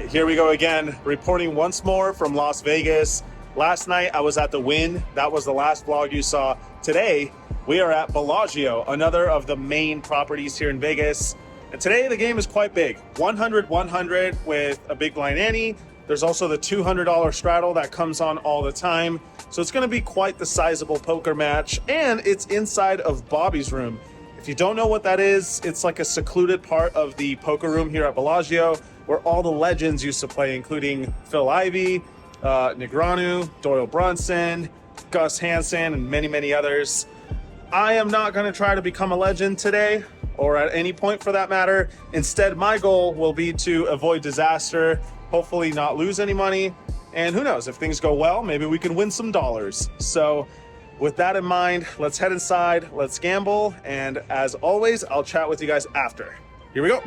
here we go again, reporting once more from Las Vegas. Last night I was at the Wynn. That was the last vlog you saw. Today we are at Bellagio, another of the main properties here in Vegas. And today the game is quite big. 100-100 with a big blind ante. There's also the $200 straddle that comes on all the time. So it's gonna be quite the sizable poker match, and it's inside of Bobby's room. If you don't know what that is, it's like a secluded part of the poker room here at Bellagio where all the legends used to play, including Phil Ivey, Negreanu, Doyle Brunson, Gus Hansen, and many, many others. I am not going to try to become a legend today, or at any point for that matter. Instead, my goal will be to avoid disaster, hopefully not lose any money, and who knows, if things go well, maybe we can win some dollars. So with that in mind, let's head inside, let's gamble, and as always, I'll chat with you guys after. Here we go.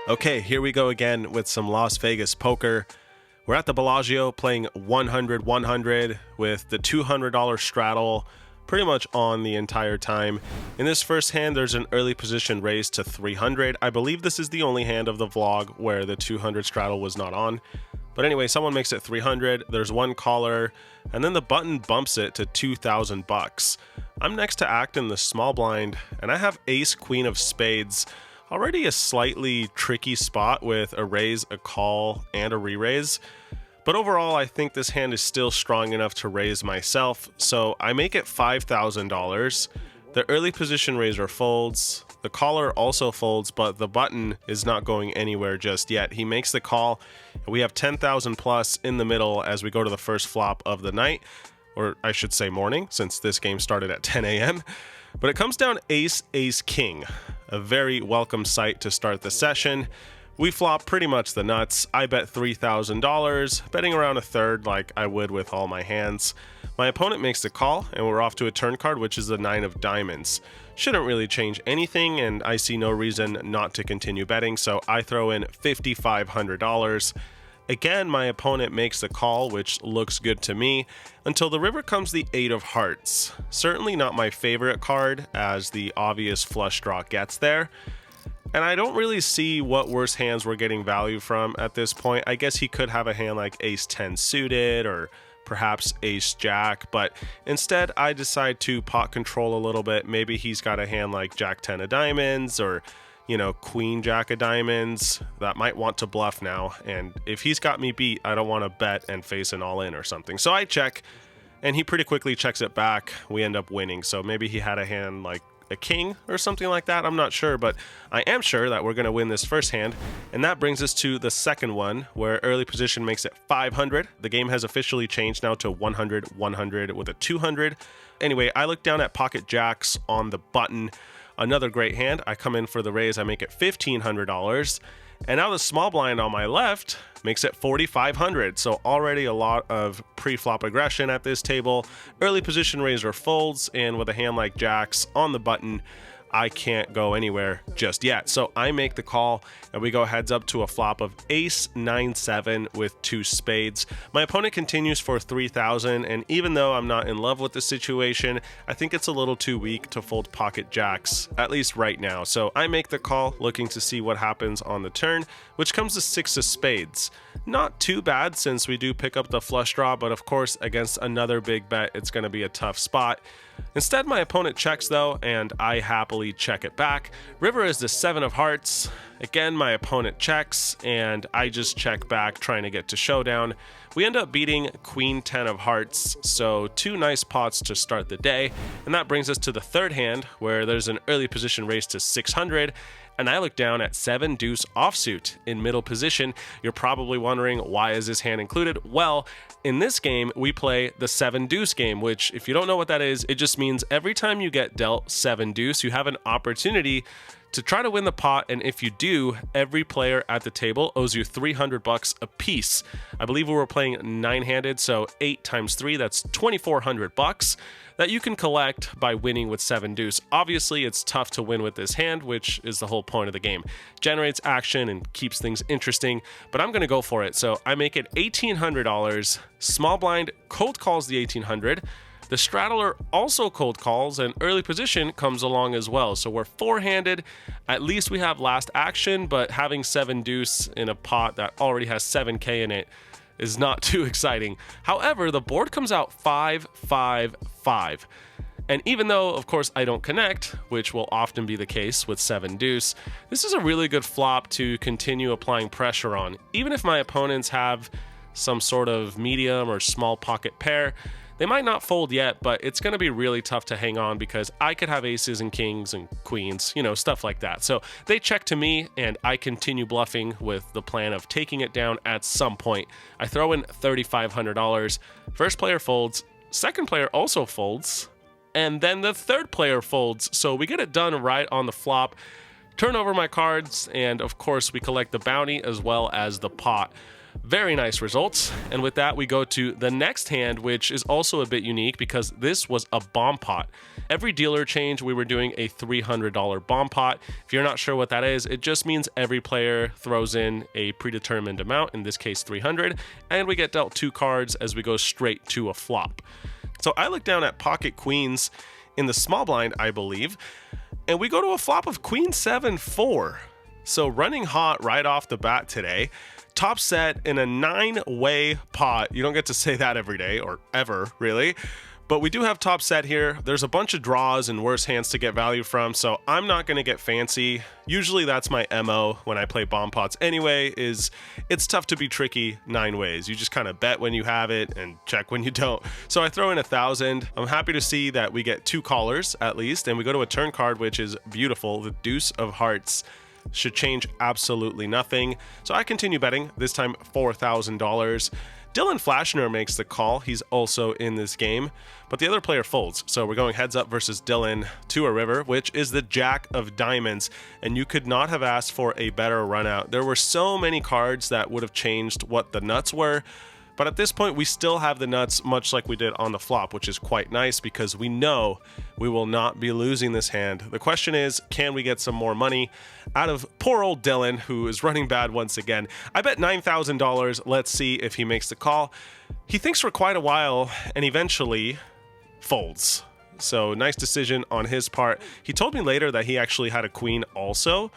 Okay, here we go again with some Las Vegas poker. We're at the Bellagio playing 100-100 with the $200 straddle pretty much on the entire time. In this first hand, there's an early position raise to 300. I believe this is the only hand of the vlog where the 200 straddle was not on. But anyway, someone makes it 300. There's one caller, and then the button bumps it to 2,000 bucks. I'm next to act in the small blind, and I have ace queen of spades. Already a slightly tricky spot with a raise, a call, and a re-raise. But overall, I think this hand is still strong enough to raise myself, so I make it $5,000. The early position raiser folds. The caller also folds, but the button is not going anywhere just yet. He makes the call, and we have 10,000 plus in the middle as we go to the first flop of the night, or I should say morning, since this game started at 10 a.m. But it comes down ace, ace, king. A very welcome sight to start the session. We flop pretty much the nuts. I bet $3,000, betting around a third like I would with all my hands. My opponent makes the call, and we're off to a turn card, which is the 9 of diamonds. Shouldn't really change anything, and I see no reason not to continue betting, so I throw in $5,500. Again, my opponent makes the call, which looks good to me, until the river comes the 8 of hearts. Certainly not my favorite card, as the obvious flush draw gets there. And I don't really see what worse hands we're getting value from at this point. I guess he could have a hand like ace-10 suited, or perhaps ace-jack, but instead I decide to pot control a little bit. Maybe he's got a hand like jack-10 of diamonds, or queen jack of diamonds that might want to bluff now, and if he's got me beat, I don't want to bet and face an all-in or something. So I check, and he pretty quickly checks it back. We end up winning. So maybe he had a hand like a king or something like that. I'm not sure, but I am sure that we're going to win this first hand, and that brings us to the second one, where early position makes it 500. The game has officially changed now to 100-100 with a 200. Anyway, I look down at pocket jacks on the button. Another great hand. I come in for the raise. I make it $1,500. And now the small blind on my left makes it $4,500. So already a lot of pre-flop aggression at this table. Early position raiser folds, and with a hand like jacks on the button, I can't go anywhere just yet. So I make the call, and we go heads up to a flop of ace 9-7 with 2 spades. My opponent continues for 3,000, and even though I'm not in love with the situation, I think it's a little too weak to fold pocket jacks, at least right now. So I make the call, looking to see what happens on the turn, which comes to 6 of spades. Not too bad, since we do pick up the flush draw, but of course against another big bet, it's going to be a tough spot. Instead, my opponent checks though, and I happily check it back. River is the 7 of hearts. Again, my opponent checks, and I just check back, trying to get to showdown. We end up beating queen 10 of hearts, so 2 nice pots to start the day. And that brings us to the third hand, where there's an early position raise to 600, and I look down at 7-deuce offsuit in middle position. You're probably wondering, why is this hand included? Well, in this game, we play the 7-deuce game, which, if you don't know what that is, it just means every time you get dealt 7-deuce, you have an opportunity to try to win the pot, and if you do, every player at the table owes you $300 a piece. I believe we were playing 9-handed, so 8 times 3, that's $2,400 that you can collect by winning with 7-deuce. Obviously, it's tough to win with this hand, which is the whole point of the game. Generates action and keeps things interesting, but I'm going to go for it. So I make it $1,800. Small blind cold calls the 1,800. The straddler also cold calls, and early position comes along as well. So we're 4-handed. At least we have last action, but having 7-deuce in a pot that already has 7K in it is not too exciting. However, the board comes out 5-5-5. And even though, of course, I don't connect, which will often be the case with 7-deuce, this is a really good flop to continue applying pressure on. Even if my opponents have some sort of medium or small pocket pair, they might not fold yet, but it's going to be really tough to hang on because I could have aces and kings and queens, stuff like that. So they check to me, and I continue bluffing with the plan of taking it down at some point. I throw in $3,500. First player folds, second player also folds, and then the third player folds. So we get it done right on the flop, turn over my cards, and of course we collect the bounty as well as the pot. Very nice results. And with that, we go to the next hand, which is also a bit unique because this was a bomb pot. Every dealer change, we were doing a $300 bomb pot. If you're not sure what that is, it just means every player throws in a predetermined amount, in this case 300, and we get dealt 2 cards as we go straight to a flop. So I look down at pocket queens in the small blind, I believe, and we go to a flop of queen 7-4. So running hot right off the bat today. Top set in a 9-way pot. You don't get to say that every day or ever, really. But we do have top set here. There's a bunch of draws and worse hands to get value from, so I'm not going to get fancy. Usually that's my MO when I play bomb pots anyway, is it's tough to be tricky 9 ways. You just kind of bet when you have it and check when you don't. So I throw in 1,000. I'm happy to see that we get 2 callers at least, and we go to a turn card, which is beautiful. The deuce of hearts should change absolutely nothing. So I continue betting, this time $4,000. Dylan Flashner makes the call. He's also in this game, but the other player folds. So we're going heads up versus Dylan to a river, which is the jack of diamonds. And you could not have asked for a better run out. There were so many cards that would have changed what the nuts were. But at this point, we still have the nuts, much like we did on the flop, which is quite nice because we know we will not be losing this hand. The question is, can we get some more money out of poor old Dylan, who is running bad once again? I bet $9,000. Let's see if he makes the call. He thinks for quite a while and eventually folds. So nice decision on his part. He told me later that he actually had a queen also.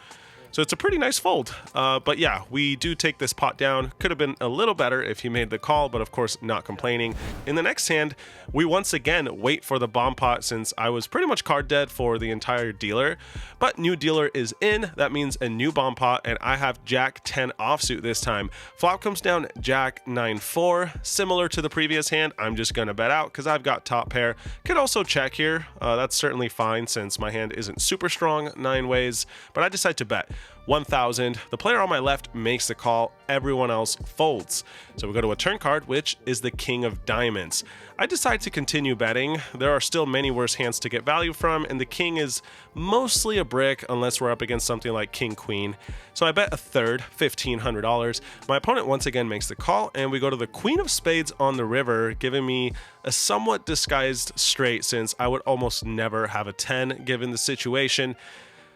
So it's a pretty nice fold. But yeah, we do take this pot down. Could have been a little better if he made the call, but of course not complaining. In the next hand, we once again wait for the bomb pot since I was pretty much card dead for the entire dealer. But new dealer is in. That means a new bomb pot, and I have Jack 10 offsuit this time. Flop comes down Jack 9-4. Similar to the previous hand, I'm just going to bet out because I've got top pair. Could also check here. That's certainly fine since my hand isn't super strong 9 ways, but I decide to bet. 1,000. The player on my left makes the call. Everyone else folds. So we go to a turn card, which is the king of diamonds. I decide to continue betting. There are still many worse hands to get value from, and the king is mostly a brick unless we're up against something like king queen. So I bet a third, $1,500. My opponent once again makes the call, and we go to the queen of spades on the river, giving me a somewhat disguised straight since I would almost never have a 10 given the situation.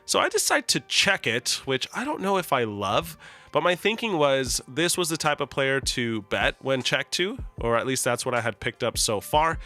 So I decide to check it, which I don't know if I love, but my thinking was this was the type of player to bet when checked to, or at least that's what I had picked up so far.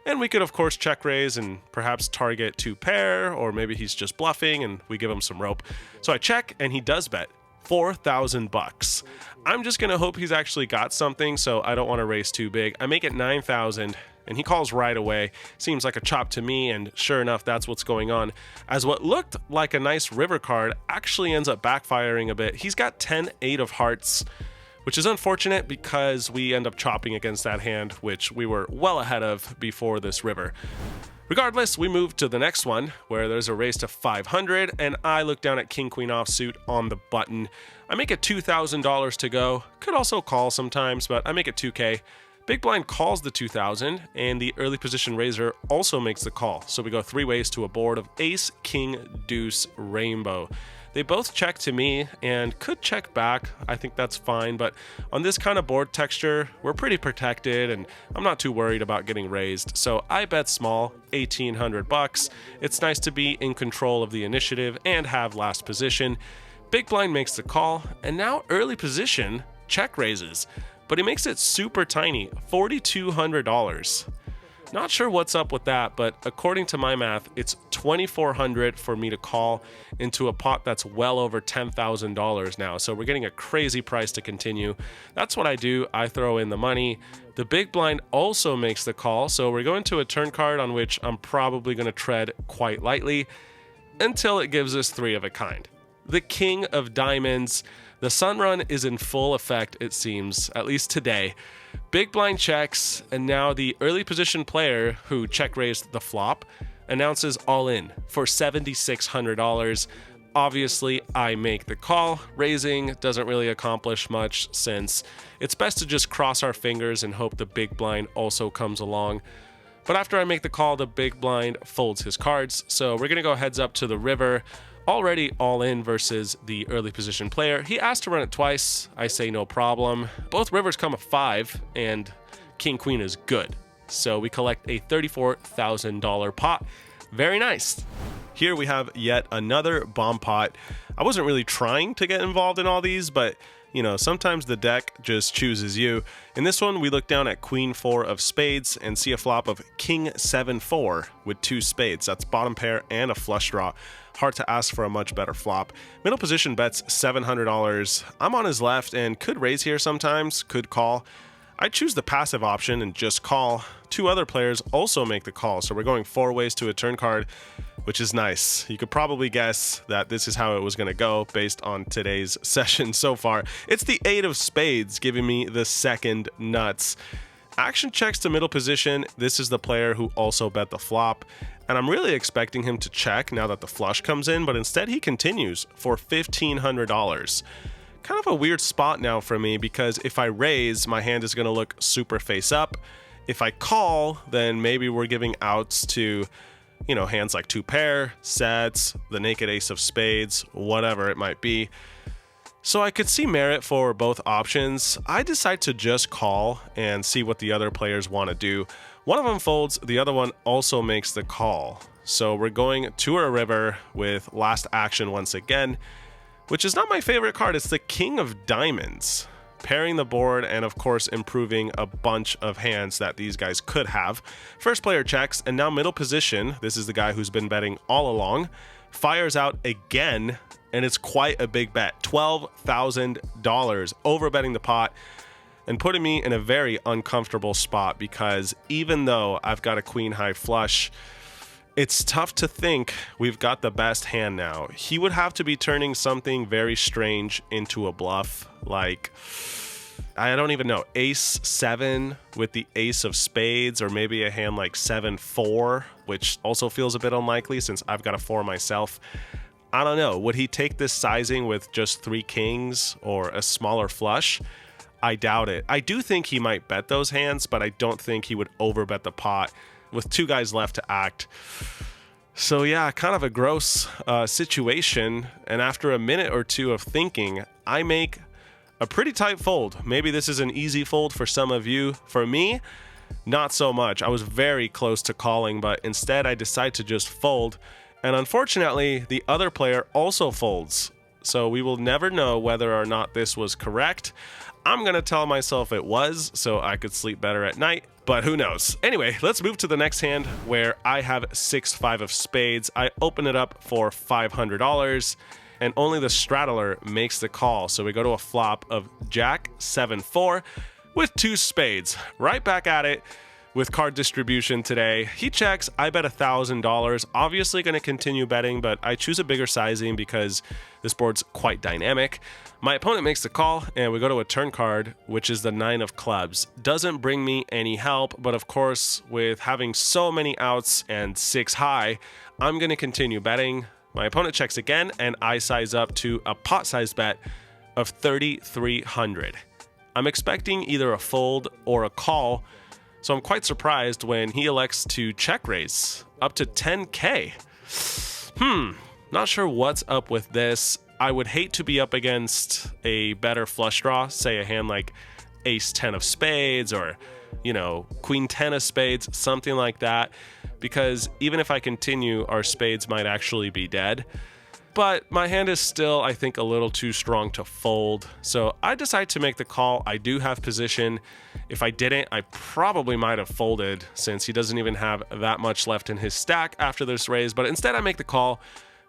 And we could, of course, check raise and perhaps target 2 pair, or maybe he's just bluffing and we give him some rope. So I check and he does bet $4,000. I'm just going to hope he's actually got something, so I don't want to raise too big. I make it 9,000. And he calls right away. Seems like a chop to me, and sure enough, that's what's going on. As what looked like a nice river card actually ends up backfiring a bit. He's got 10-8 of hearts, which is unfortunate because we end up chopping against that hand, which we were well ahead of before this river. Regardless, we move to the next one, where there's a raise to 500, and I look down at king-queen offsuit on the button. I make it $2,000 to go. Could also call sometimes, but I make it $2K. Big blind calls the 2000, and the early position raiser also makes the call. So we go 3 ways to a board of ace, king, deuce, rainbow. They both check to me and could check back. I think that's fine, but on this kind of board texture, we're pretty protected and I'm not too worried about getting raised. So I bet small, 1,800 bucks. It's nice to be in control of the initiative and have last position. Big blind makes the call, and now early position check raises, but he makes it super tiny, $4,200. Not sure what's up with that, but according to my math, it's $2,400 for me to call into a pot that's well over $10,000 now. So we're getting a crazy price to continue. That's what I do. I throw in the money. The big blind also makes the call. So we're going to a turn card on which I'm probably going to tread quite lightly until it gives us 3 of a kind. The king of diamonds. The sun run is in full effect, it seems, at least today. Big blind checks, and now the early position player who check raised the flop announces all in for $7,600. Obviously, I make the call. Raising doesn't really accomplish much since it's best to just cross our fingers and hope the big blind also comes along. But after I make the call, the big blind folds his cards. So we're going to go heads up to the river. Already all in versus the early position player. He asked to run it twice. I say no problem. Both rivers come a 5 and king queen is good. So we collect a $34,000 pot. Very nice. Here we have yet another bomb pot. I wasn't really trying to get involved in all these, but you know, sometimes the deck just chooses you. In this one, we look down at queen 4 of spades and see a flop of king 7-4 with 2 spades. That's bottom pair and a flush draw. Hard to ask for a much better flop. Middle position bets $700. I'm on his left and could raise here sometimes, could call. I choose the passive option and just call. 2 other players also make the call, so we're going 4 ways to a turn card, which is nice. You could probably guess that this is how it was going to go based on today's session so far. It's the 8 of spades giving me the second nuts. Action checks to middle position. This is the player who also bet the flop, and I'm really expecting him to check now that the flush comes in, but instead he continues for $1,500. Kind of a weird spot now for me because if I raise, my hand is going to look super face up. If I call, then maybe we're giving outs to, you know, hands like 2 pair, sets, the naked ace of spades, whatever it might be. So I could see merit for both options. I decide to just call and see what the other players want to do. One of them folds, the other one also makes the call. So we're going to a river with last action once again, which is not my favorite card. It's the king of diamonds, pairing the board and of course improving a bunch of hands that these guys could have. First player checks, and now middle position, this is the guy who's been betting all along, fires out again, and it's quite a big bet. $12,000, over betting the pot and putting me in a very uncomfortable spot because even though I've got a queen high flush, it's tough to think we've got the best hand now. He would have to be turning something very strange into a bluff, like, I don't even know, ace 7 with the ace of spades, or maybe a hand like 7-4, which also feels a bit unlikely since I've got a 4 myself. I don't know. Would he take this sizing with just 3 kings or a smaller flush? I doubt it. I do think he might bet those hands, but I don't think he would overbet the pot with 2 guys left to act. So yeah, kind of a gross situation. And after a minute or 2 of thinking, I make a pretty tight fold. Maybe this is an easy fold for some of you. For me, not so much. I was very close to calling, but instead I decide to just fold. And unfortunately, the other player also folds. So we will never know whether or not this was correct. I'm going to tell myself it was, so I could sleep better at night, but who knows. Anyway, let's move to the next hand where I have 6-5 of spades. I open it up for $500, and only the straddler makes the call. So we go to a flop of jack 7-4 with 2 spades. Right back at it with card distribution today. He checks, I bet $1,000. Obviously going to continue betting, but I choose a bigger sizing because this board's quite dynamic. My opponent makes the call, and we go to a turn card, which is the 9 of clubs. Doesn't bring me any help, but of course, with having so many outs and 6 high, I'm going to continue betting. My opponent checks again, and I size up to a pot size bet of $3,300. I'm expecting either a fold or a call, so I'm quite surprised when he elects to check raise up to 10K. Not sure what's up with this. I would hate to be up against a better flush draw, say a hand like ace 10 of spades or, queen 10 of spades, something like that, because even if I continue, our spades might actually be dead. But my hand is still, I think, a little too strong to fold, so I decide to make the call. I do have position. If I didn't, I probably might have folded since he doesn't even have that much left in his stack after this raise, but instead I make the call.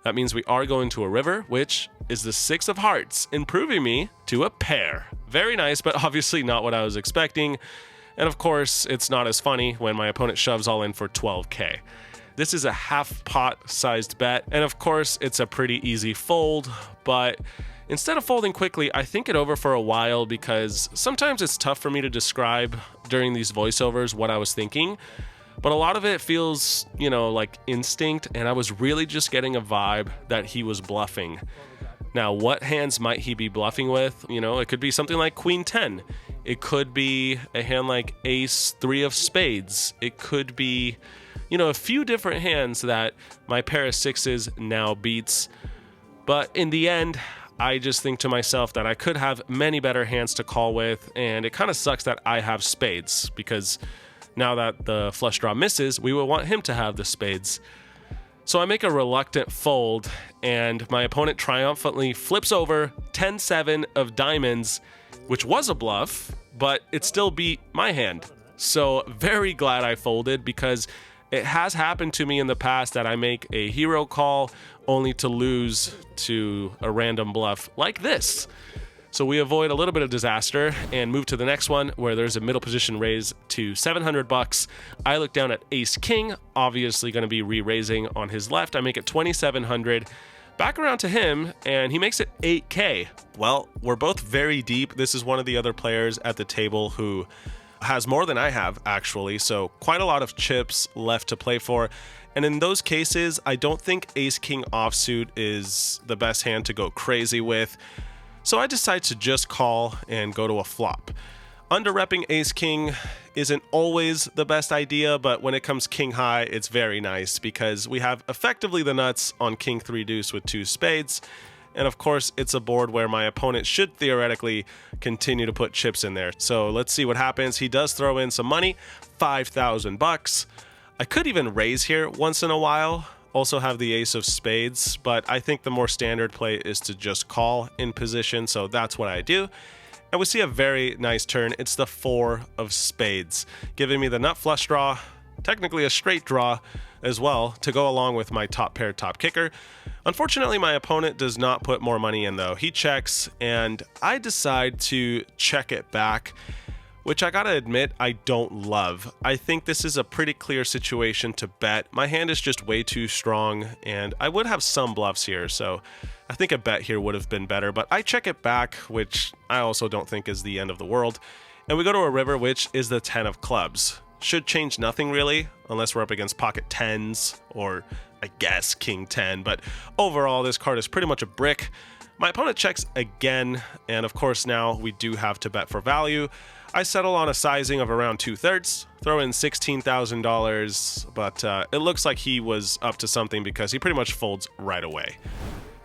That means we are going to a river, which is the 6 of hearts, improving me to a pair. Very nice, but obviously not what I was expecting. And of course, it's not as funny when my opponent shoves all in for 12K. This is a half pot sized bet, and of course, it's a pretty easy fold, but instead of folding quickly, I think it over for a while because sometimes it's tough for me to describe during these voiceovers what I was thinking. But a lot of it feels, like instinct, and I was really just getting a vibe that he was bluffing. Now, what hands might he be bluffing with? It could be something like queen 10. It could be a hand like ace 3 of spades. It could be, a few different hands that my pair of sixes now beats. But in the end, I just think to myself that I could have many better hands to call with, and it kind of sucks that I have spades because now that the flush draw misses, we would want him to have the spades. So I make a reluctant fold, and my opponent triumphantly flips over 10-7 of diamonds, which was a bluff, but it still beat my hand. So very glad I folded because it has happened to me in the past that I make a hero call only to lose to a random bluff like this. So we avoid a little bit of disaster and move to the next one where there's a middle position raise to $700. I look down at ace king, obviously going to be re-raising on his left. I make it 2,700. Back around to him, and he makes it 8K. Well, we're both very deep. This is one of the other players at the table who has more than I have, actually, so quite a lot of chips left to play for. And in those cases, I don't think ace king offsuit is the best hand to go crazy with. So I decide to just call and go to a flop. Under-repping ace king isn't always the best idea, but when it comes king high, it's very nice because we have effectively the nuts on king 3 deuce with 2 spades. And of course, it's a board where my opponent should theoretically continue to put chips in there. So let's see what happens. He does throw in some money, $5,000. I could even raise here once in a while. Also have the ace of spades, but I think the more standard play is to just call in position, so that's what I do. And we see a very nice turn. It's the 4 of spades, giving me the nut flush draw, technically a straight draw as well, to go along with my top pair top kicker. Unfortunately, my opponent does not put more money in though. He checks, and I decide to check it back, which I gotta admit I don't love. I think this is a pretty clear situation to bet. My hand is just way too strong, and I would have some bluffs here, so I think a bet here would have been better, but I check it back, which I also don't think is the end of the world. And we go to a river, which is the 10 of clubs. Should change nothing really, unless we're up against pocket 10s, or I guess king 10, but overall this card is pretty much a brick. My opponent checks again, and of course now we do have to bet for value. I settle on a sizing of around 2/3, throw in $16,000, but it looks like he was up to something because he pretty much folds right away.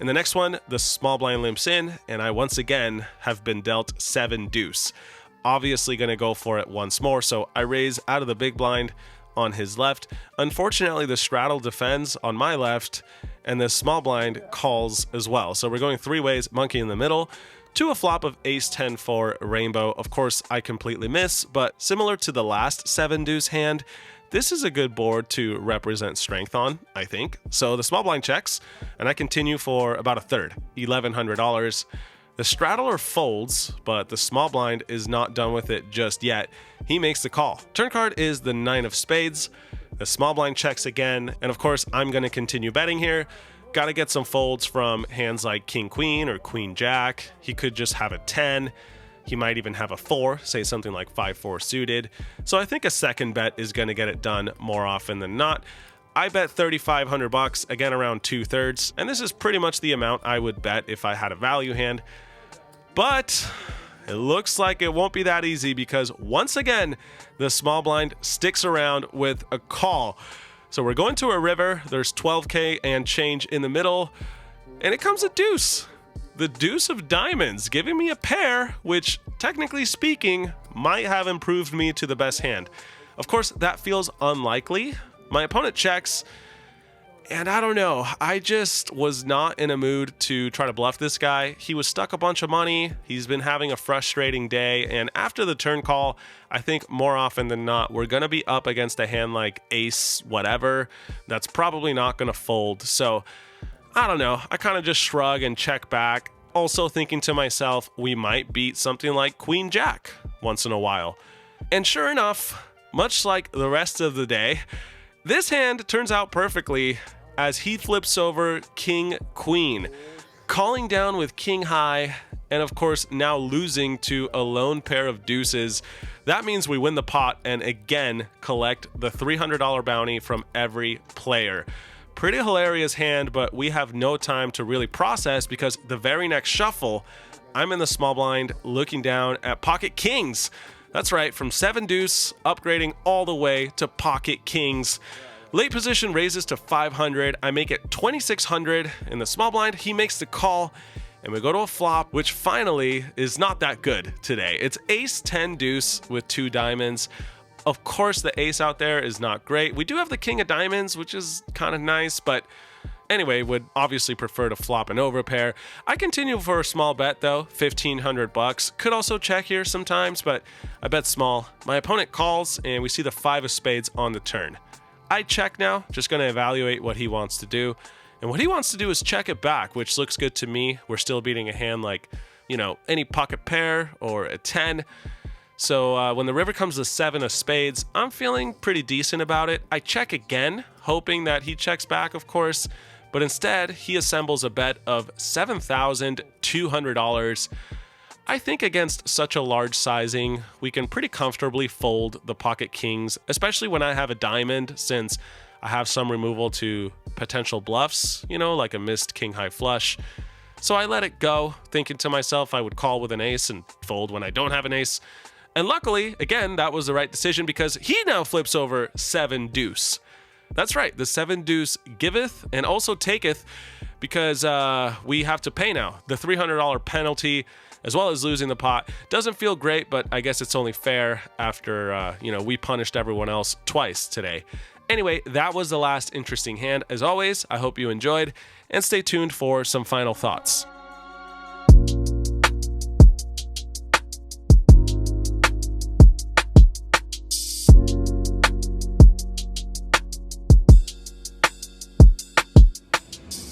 In the next one, the small blind limps in, and I once again have been dealt 7-deuce. Obviously going to go for it once more, so I raise out of the big blind on his left. Unfortunately, the straddle defends on my left, and the small blind calls as well. So we're going 3 ways, monkey in the middle, to a flop of ace 10 for rainbow. Of course, I completely miss, but similar to the last 7-deuce hand, this is a good board to represent strength on, I think. So the small blind checks, and I continue for about a third, $1,100. The straddler folds, but the small blind is not done with it just yet. He makes the call. Turn card is the 9 of spades. The small blind checks again, and of course, I'm going to continue betting here. Got to get some folds from hands like king queen or queen jack. He could just have a 10. He might even have a 4, say something like 5-4 suited. So I think a second bet is going to get it done more often than not. I bet $3,500, again around 2/3, and this is pretty much the amount I would bet if I had a value hand. But it looks like it won't be that easy because once again, the small blind sticks around with a call. So we're going to a river. There's 12K and change in the middle, and it comes a deuce. The deuce of diamonds, giving me a pair, which technically speaking might have improved me to the best hand. Of course, that feels unlikely. My opponent checks, and I don't know. I just was not in a mood to try to bluff this guy. He was stuck a bunch of money. He's been having a frustrating day, and after the turn call, I think more often than not, we're going to be up against a hand like ace whatever. That's probably not going to fold. So I don't know. I kind of just shrug and check back. Also thinking to myself, we might beat something like Queen Jack once in a while. And sure enough, much like the rest of the day, this hand turns out perfectly as he flips over King Queen, calling down with King High, and of course now losing to a lone pair of deuces. That means we win the pot and again collect the $300 bounty from every player. Pretty hilarious hand, but we have no time to really process because the very next shuffle, I'm in the small blind looking down at pocket kings. That's right, from 7-deuce, upgrading all the way to pocket kings. Late position raises to 500. I make it 2,600 in the small blind. He makes the call, and we go to a flop, which finally is not that good today. It's ace 10 deuce with 2 diamonds. Of course, the ace out there is not great. We do have the king of diamonds, which is kind of nice, but anyway, would obviously prefer to flop an overpair. I continue for a small bet though, 1,500 bucks. Could also check here sometimes, but I bet small. My opponent calls, and we see the 5 of spades on the turn. I check now, just going to evaluate what he wants to do. And what he wants to do is check it back, which looks good to me. We're still beating a hand like, any pocket pair or a 10. So when the river comes to 7 of spades, I'm feeling pretty decent about it. I check again, hoping that he checks back, of course, but instead he assembles a bet of $7,200. I think against such a large sizing, we can pretty comfortably fold the pocket kings, especially when I have a diamond, since I have some removal to potential bluffs, like a missed king high flush. So I let it go, thinking to myself I would call with an ace and fold when I don't have an ace. And luckily, again, that was the right decision because he now flips over 7-deuce. That's right, the 7-deuce giveth and also taketh because we have to pay now. The $300 penalty, as well as losing the pot. Doesn't feel great, but I guess it's only fair after, we punished everyone else twice today. Anyway, that was the last interesting hand. As always, I hope you enjoyed, and stay tuned for some final thoughts.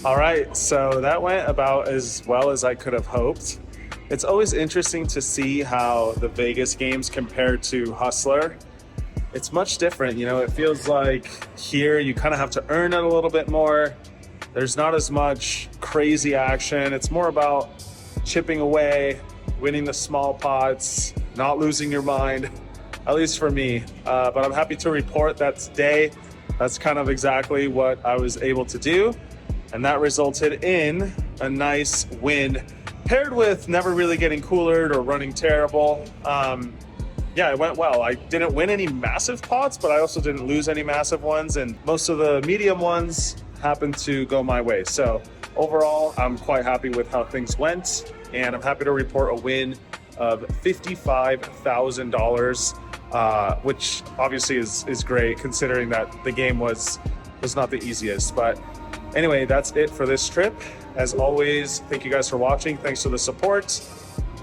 All right, so that went about as well as I could have hoped. It's always interesting to see how the Vegas games compare to Hustler. It's much different, it feels like here you kind of have to earn it a little bit more. There's not as much crazy action. It's more about chipping away, winning the small pots, not losing your mind, at least for me. But I'm happy to report that today, that's kind of exactly what I was able to do. And that resulted in a nice win, paired with never really getting coolered or running terrible. Yeah, it went well. I didn't win any massive pots, but I also didn't lose any massive ones, and most of the medium ones happened to go my way. So overall, I'm quite happy with how things went, and I'm happy to report a win of $55,000, which obviously is great considering that the game was not the easiest. But anyway, that's it for this trip. As always, thank you guys for watching. Thanks for the support.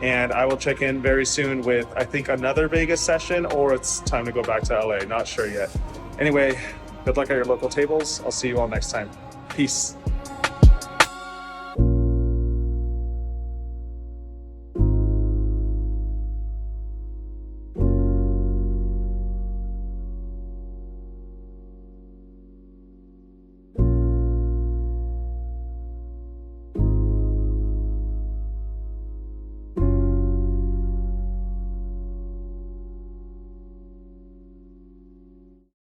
And I will check in very soon with, I think, another Vegas session, or it's time to go back to LA. Not sure yet. Anyway, good luck at your local tables. I'll see you all next time. Peace.